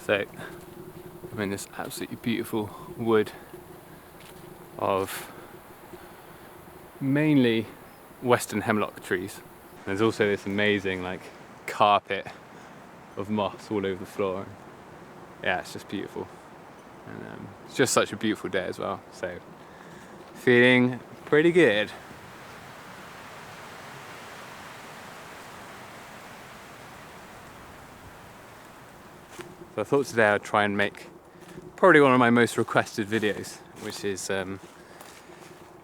So I'm in this absolutely beautiful wood of mainly western hemlock trees. There's also this amazing like carpet of moss all over the floor. Yeah, it's just beautiful. And it's just such a beautiful day as well. So feeling pretty good. So I thought today I'd try and make probably one of my most requested videos, which is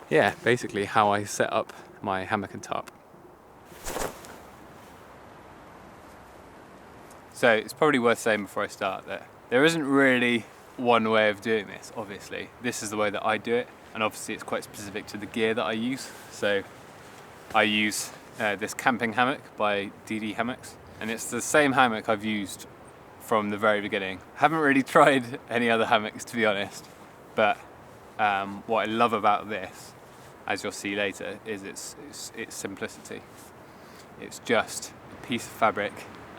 yeah, basically how I set up my hammock and tarp. So it's probably worth saying before I start that there isn't really one way of doing this, obviously. This is the way that I do it, and obviously it's quite specific to the gear that I use. So I use this camping hammock by Hammocks, and it's the same hammock I've used from the very beginning. Haven't really tried any other hammocks, to be honest, but what I love about this, as you'll see later, is its simplicity. It's just a piece of fabric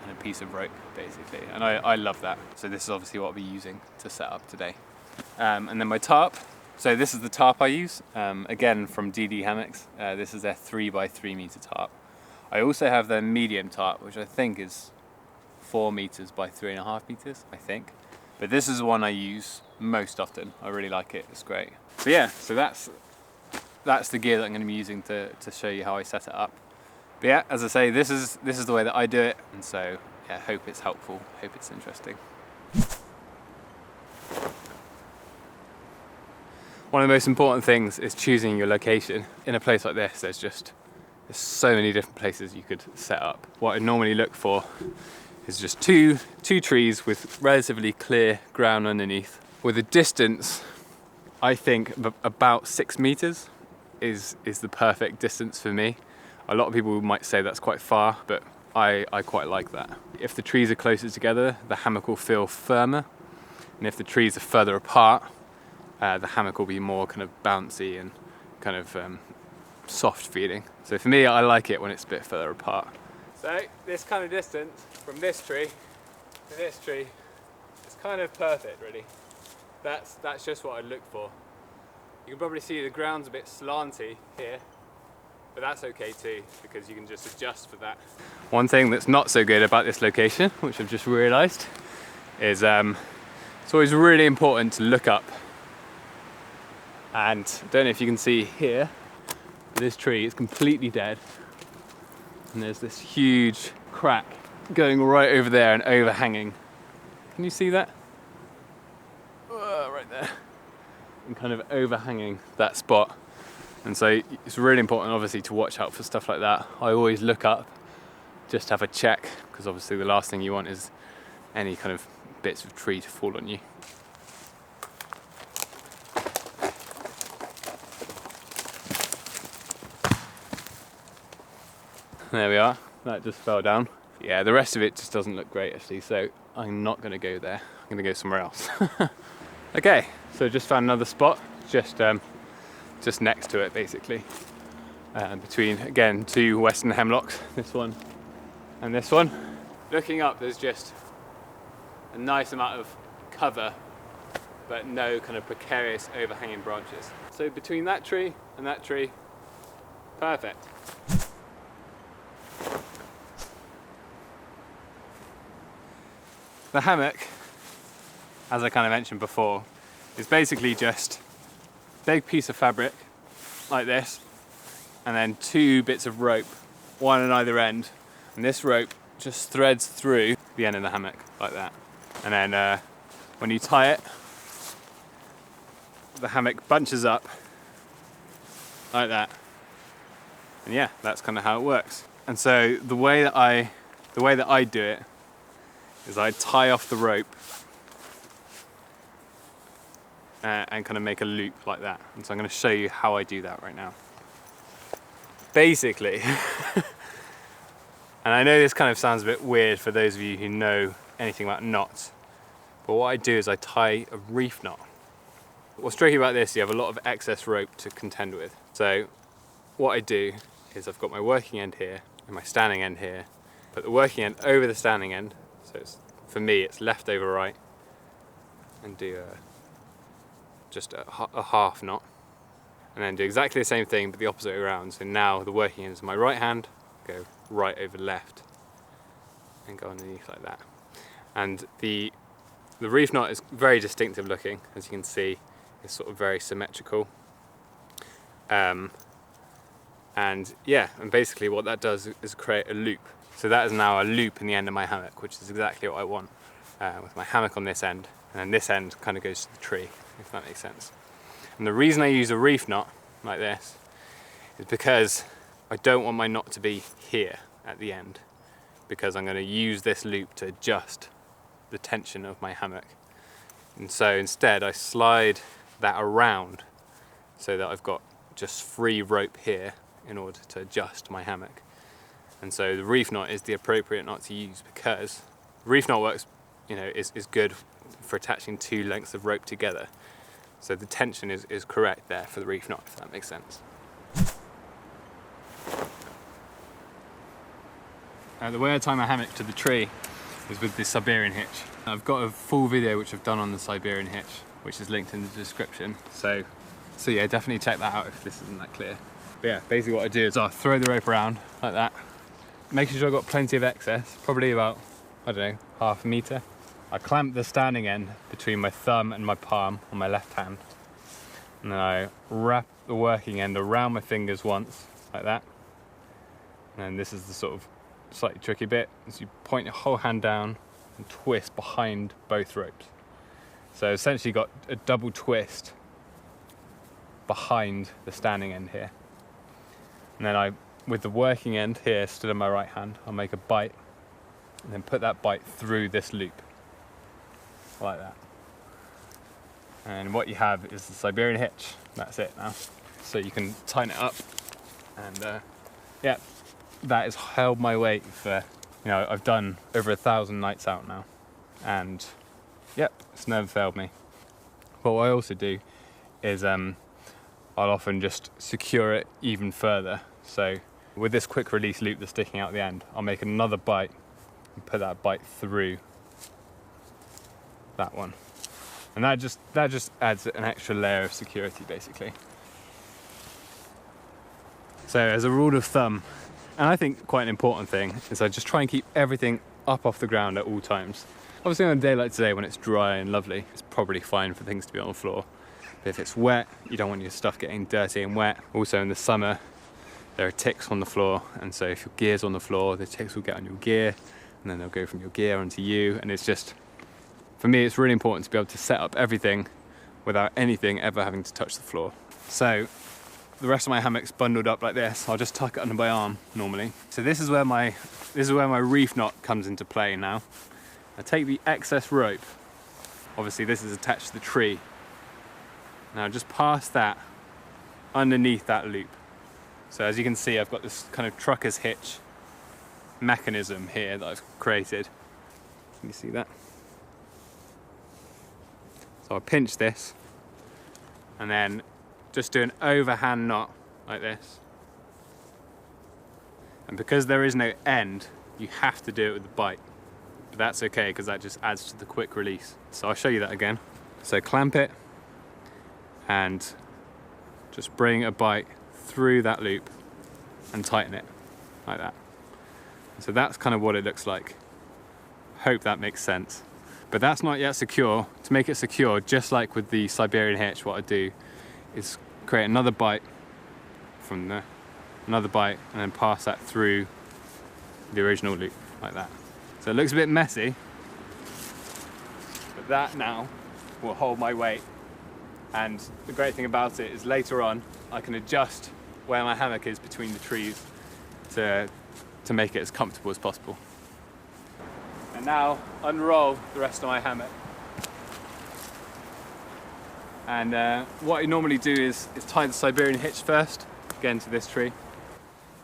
and a piece of rope, basically, and I love that. So this is obviously what I'll be using to set up today. And then my tarp. So this is the tarp I use, again from DD Hammocks. This is their 3x3 meter tarp. I also have their medium tarp, which I think is 4 meters by 3.5 meters, I think. But this is the one I use most often. I really like it, it's great. So yeah, so that's the gear that I'm going to be using to show you how I set it up. But yeah, as I say, this is the way that I do it, and so yeah, hope it's helpful, hope it's interesting. One of the most important things is choosing your location. In a place like this, there's so many different places you could set up. What I normally look for is just two trees with relatively clear ground underneath, with a distance, I think, about 6 meters is the perfect distance for me. A lot of people might say that's quite far, but I quite like that. If the trees are closer together, the hammock will feel firmer, and if the trees are further apart, the hammock will be more kind of bouncy and kind of soft feeling. So for me, I like it when it's a bit further apart. So this kind of distance from this tree to this tree is kind of perfect, really. That's just what I look for. You can probably see the ground's a bit slanty here, but that's okay too, because you can just adjust for that. One thing that's not so good about this location, which I've just realised, is it's always really important to look up. And I don't know if you can see here, this tree is completely dead. And there's this huge crack going right over there and overhanging. Can you see that? Right there. And kind of overhanging that spot. And so it's really important, obviously, to watch out for stuff like that. I always look up, just have a check, because obviously the last thing you want is any kind of bits of tree to fall on you. There we are, that just fell down. Yeah, the rest of it just doesn't look great actually, so I'm not gonna go there. I'm gonna go somewhere else. Okay, so just found another spot, just next to it basically. Between, again, 2 western hemlocks, this one and this one. Looking up, there's just a nice amount of cover, but no kind of precarious overhanging branches. So between that tree and that tree, perfect. The hammock, as I kind of mentioned before, is basically just a big piece of fabric like this, and then 2 bits of rope, one on either end, and this rope just threads through the end of the hammock like that. And then when you tie it, the hammock bunches up like that. And yeah, that's kind of how it works. And so the way that I do it is I tie off the rope and kind of make a loop like that. And so I'm going to show you how I do that right now. Basically, and I know this kind of sounds a bit weird for those of you who know anything about knots, but what I do is I tie a reef knot. What's tricky about this, you have a lot of excess rope to contend with. So what I do is I've got my working end here and my standing end here. Put the working end over the standing end, so for me it's left over right, and do just a half knot, and then do exactly the same thing but the opposite way around. So now the working end is my right hand, go right over left and go underneath like that. And the reef knot is very distinctive looking, as you can see. It's sort of very symmetrical. And yeah, and basically what that does is create a loop. So that is now a loop in the end of my hammock, which is exactly what I want, with my hammock on this end, and then this end kind of goes to the tree, if that makes sense. And the reason I use a reef knot like this is because I don't want my knot to be here at the end, because I'm going to use this loop to adjust the tension of my hammock. And so instead I slide that around so that I've got just free rope here in order to adjust my hammock. And so the reef knot is the appropriate knot to use, because the reef knot works, you know, is good for attaching two lengths of rope together. So the tension is correct there for the reef knot, if that makes sense. The way I tie my hammock to the tree is with this Siberian hitch. I've got a full video which I've done on the Siberian hitch, which is linked in the description. So yeah, definitely check that out if this isn't that clear. But yeah, basically what I do is I throw the rope around like that, making sure I've got plenty of excess, probably about, I don't know, half a metre. I clamp the standing end between my thumb and my palm on my left hand, and then I wrap the working end around my fingers once, like that. And then this is the sort of slightly tricky bit, is you point your whole hand down and twist behind both ropes. So essentially you've got a double twist behind the standing end here. And then with the working end here stood on my right hand, I'll make a bite and then put that bite through this loop, like that. And what you have is the Siberian hitch. That's it now. So you can tighten it up, and yeah, that has held my weight for, you know, I've done over 1,000 nights out now, and yep, it's never failed me. But what I also do is I'll often just secure it even further. So with this quick release loop that's sticking out the end, I'll make another bite and put that bite through that one. And that just adds an extra layer of security, basically. So as a rule of thumb, and I think quite an important thing, is I just try and keep everything up off the ground at all times. Obviously on a day like today when it's dry and lovely, it's probably fine for things to be on the floor. But if it's wet, you don't want your stuff getting dirty and wet. Also in the summer, there are ticks on the floor, and so if your gear's on the floor, the ticks will get on your gear, and then they'll go from your gear onto you, and it's just, for me, it's really important to be able to set up everything without anything ever having to touch the floor. So the rest of my hammock's bundled up like this. I'll just tuck it under my arm normally. So this is where my reef knot comes into play now. I take the excess rope. Obviously this is attached to the tree. Now just pass that underneath that loop. So as you can see, I've got this kind of trucker's hitch mechanism here that I've created. Can you see that? So I pinch this and then just do an overhand knot like this. And because there is no end, you have to do it with the bite. But that's okay, because that just adds to the quick release. So I'll show you that again. So clamp it and just bring a bite through that loop and tighten it like that. So that's kind of what it looks like. Hope that makes sense. But that's not yet secure. To make it secure, just like with the Siberian hitch, what I do is create another bite from there, another bite, and then pass that through the original loop like that. So it looks a bit messy, but that now will hold my weight. And the great thing about it is later on I can adjust where my hammock is between the trees to make it as comfortable as possible. And now unroll the rest of my hammock. And what I normally do is tie the Siberian hitch first, again to this tree.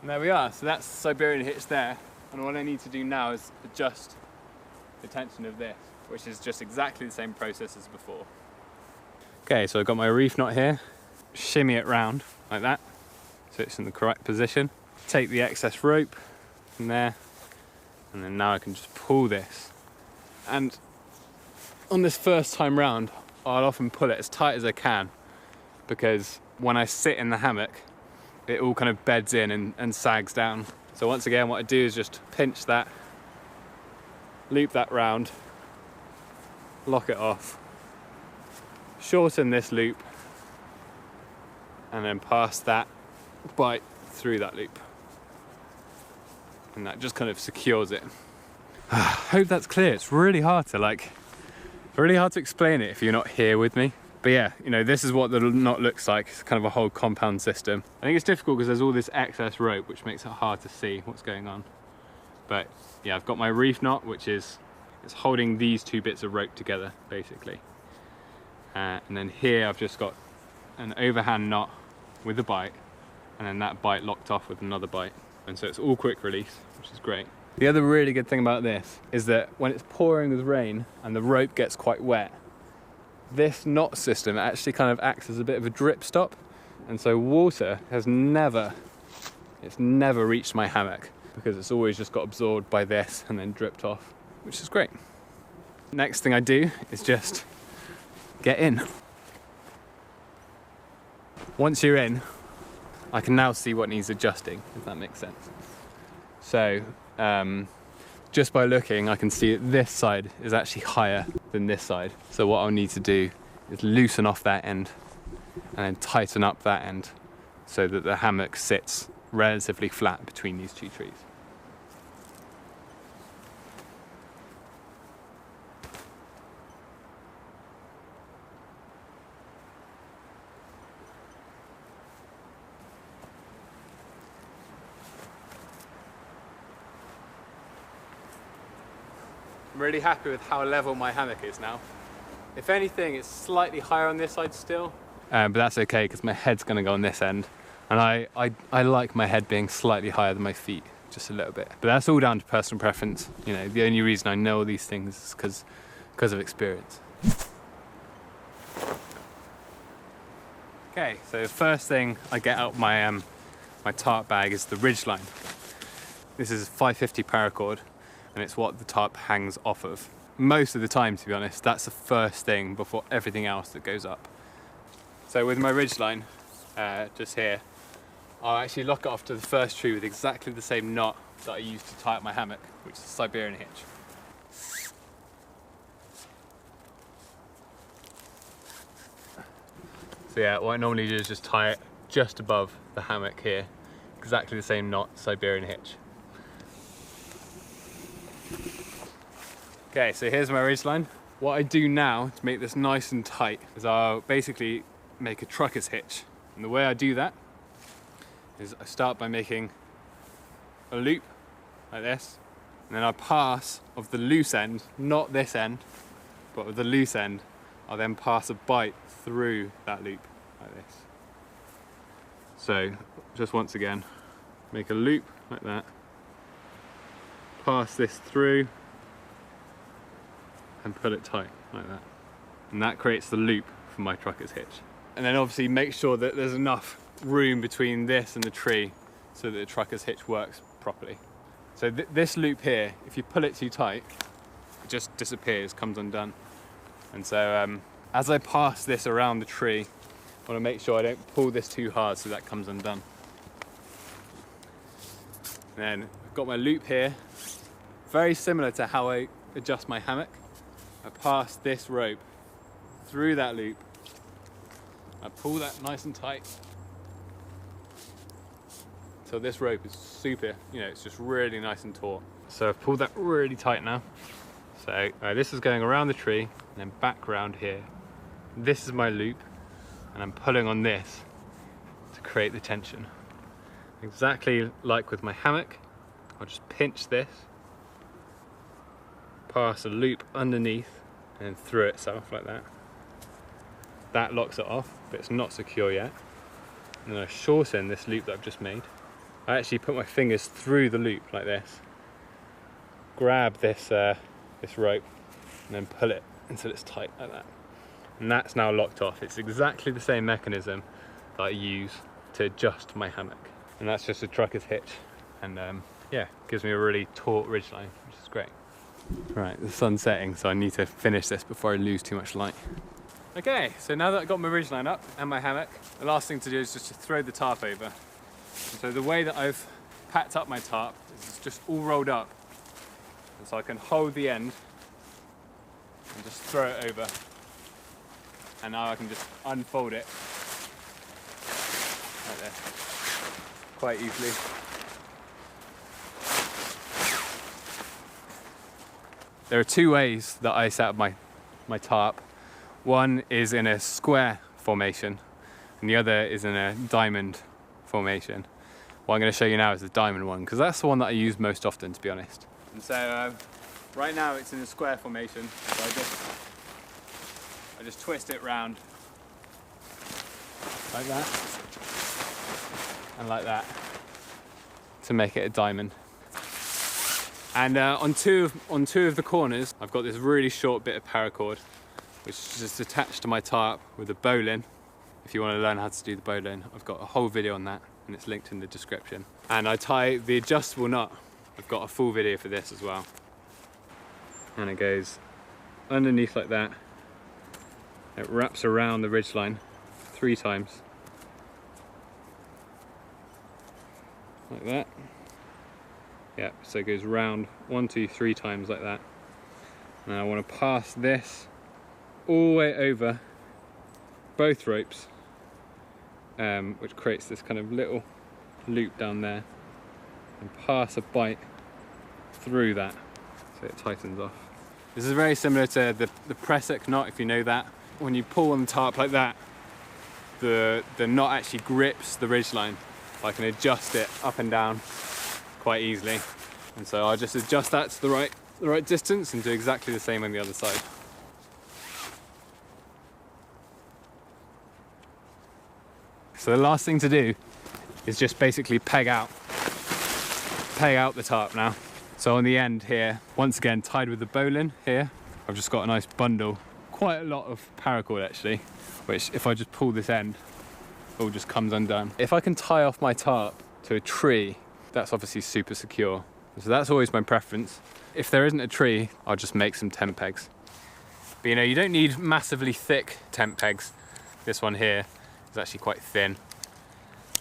And there we are, so that's the Siberian hitch there. And what I need to do now is adjust the tension of this, which is just exactly the same process as before. Okay, so I've got my reef knot here, shimmy it round like that, so it's in the correct position. Take the excess rope from there, and then now I can just pull this. And on this first time round, I'll often pull it as tight as I can, because when I sit in the hammock, it all kind of beds in and sags down. So once again, what I do is just pinch that, loop that round, lock it off, shorten this loop, and then pass that bite through that loop. And that just kind of secures it. Hope that's clear. It's really hard to explain it if you're not here with me. But yeah, you know, this is what the knot looks like. It's kind of a whole compound system. I think it's difficult because there's all this excess rope, which makes it hard to see what's going on. But yeah, I've got my reef knot, which is it's holding these two bits of rope together, basically. And then here I've just got an overhand knot with a bite, and then that bite locked off with another bite. And so it's all quick release, which is great. The other really good thing about this is that when it's pouring with rain and the rope gets quite wet, this knot system actually kind of acts as a bit of a drip stop. And so water has never reached my hammock, because it's always just got absorbed by this and then dripped off, which is great. Next thing I do is just get in. Once you're in, I can now see what needs adjusting, if that makes sense. So just by looking, I can see that this side is actually higher than this side. So what I'll need to do is loosen off that end and then tighten up that end so that the hammock sits relatively flat between these two trees. I'm really happy with how level my hammock is now. If anything, it's slightly higher on this side still, but that's okay because my head's going to go on this end, and I like my head being slightly higher than my feet, just a little bit. But that's all down to personal preference. You know, the only reason I know all these things is because of experience. Okay, so the first thing I get out my my tarp bag is the ridge line. This is 550 paracord. And it's what the tarp hangs off of. Most of the time, to be honest, that's the first thing before everything else that goes up. So with my ridge line, just here, I'll actually lock it off to the first tree with exactly the same knot that I used to tie up my hammock, which is a Siberian hitch. So yeah, what I normally do is just tie it just above the hammock here, exactly the same knot, Siberian hitch. Okay, so here's my ridge line. What I do now to make this nice and tight is I'll basically make a trucker's hitch. And the way I do that is I start by making a loop like this, and then I pass of the loose end, not this end, but with the loose end, I'll then pass a bite through that loop like this. So just once again, make a loop like that, pass this through, and pull it tight like that. And that creates the loop for my trucker's hitch. And then obviously make sure that there's enough room between this and the tree so that the trucker's hitch works properly. So this loop here, if you pull it too tight, it just disappears, comes undone. And so as I pass this around the tree, I want to make sure I don't pull this too hard so that comes undone. And then I've got my loop here, very similar to how I adjust my hammock. I pass this rope through that loop, I pull that nice and tight, so this rope is super, you know, it's just really nice and taut. So I've pulled that really tight now. So this is going around the tree and then back around here. This is my loop, and I'm pulling on this to create the tension. Exactly like with my hammock, I'll just pinch this, pass a loop underneath and through itself like that. That locks it off, but it's not secure yet. And then I shorten this loop that I've just made. I actually put my fingers through the loop like this, grab this this rope, and then pull it until it's tight like that. And that's now locked off. It's exactly the same mechanism that I use to adjust my hammock. And that's just a trucker's hitch. And yeah, gives me a really taut ridgeline, which is great. Right, the sun's setting, so I need to finish this before I lose too much light. Okay, so now that I've got my ridgeline up and my hammock, the last thing to do is just to throw the tarp over. And so the way that I've packed up my tarp is it's just all rolled up. And so I can hold the end and just throw it over. And now I can just unfold it like this, quite easily. There are two ways that I set up my tarp. One is in a square formation and the other is in a diamond formation. What I'm going to show you now is the diamond one, because that's the one that I use most often, to be honest. And so right now it's in a square formation, so I just twist it round like that and like that to make it a diamond. And on two of the corners, I've got this really short bit of paracord, which is just attached to my tarp with a bowline. If you want to learn how to do the bowline, I've got a whole video on that, and it's linked in the description. And I tie the adjustable knot. I've got a full video for this as well. And it goes underneath like that. It wraps around the ridgeline 3 times. Like that. Yeah, so it goes round 1, 2, 3 times like that. And I want to pass this all the way over both ropes, which creates this kind of little loop down there, and pass a bight through that so it tightens off. This is very similar to the press-it knot, if you know that. When you pull on the tarp like that, the knot actually grips the ridgeline. I can adjust it up and down quite easily, and so I'll just adjust that to the right distance and do exactly the same on the other side. So the last thing to do is just basically peg out the tarp now. So on the end here, once again tied with the bowline here, I've just got a nice bundle, quite a lot of paracord actually, which if I just pull this end, it all just comes undone. If I can tie off my tarp to a tree, that's obviously super secure. So that's always my preference. If there isn't a tree, I'll just make some tent pegs. But you know, you don't need massively thick tent pegs. This one here is actually quite thin.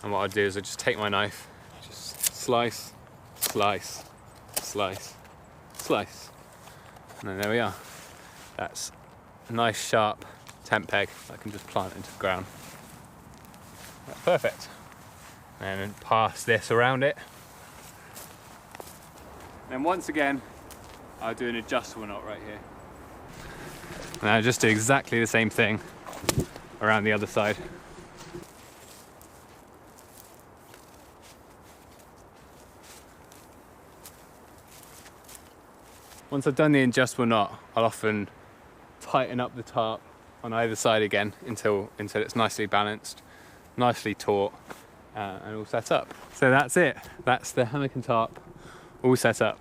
And what I'll do is I'll just take my knife, just slice, slice, slice, slice. And then there we are. That's a nice sharp tent peg that I can just plant into the ground. That's perfect. And then pass this around it. Then once again, I'll do an adjustable knot right here. And I'll just do exactly the same thing around the other side. Once I've done the adjustable knot, I'll often tighten up the tarp on either side again until it's nicely balanced, nicely taut, and all set up. So that's it. That's the hammock and tarp all set up.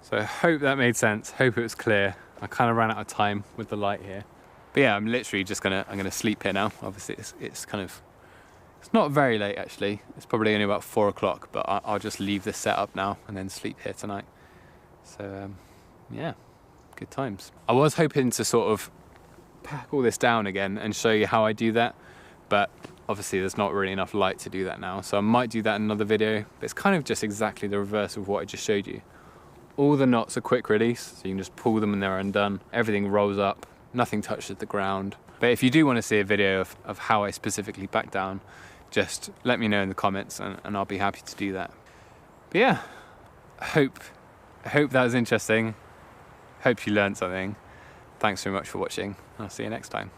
So I hope that made sense. Hope it was clear. I kind of ran out of time with the light here. But yeah, I'm literally just I'm gonna sleep here now. Obviously it's not very late actually. It's probably only about 4 o'clock, but I'll just leave this set up now and then sleep here tonight. So yeah, good times. I was hoping to sort of pack all this down again and show you how I do that, but obviously there's not really enough light to do that now. So I might do that in another video, but it's kind of just exactly the reverse of what I just showed you. All the knots are quick release, so you can just pull them and they're undone. Everything rolls up, nothing touches the ground. But if you do want to see a video of how I specifically back down, just let me know in the comments and I'll be happy to do that. But yeah, I hope that was interesting. Hope you learned something. Thanks very much for watching. I'll see you next time.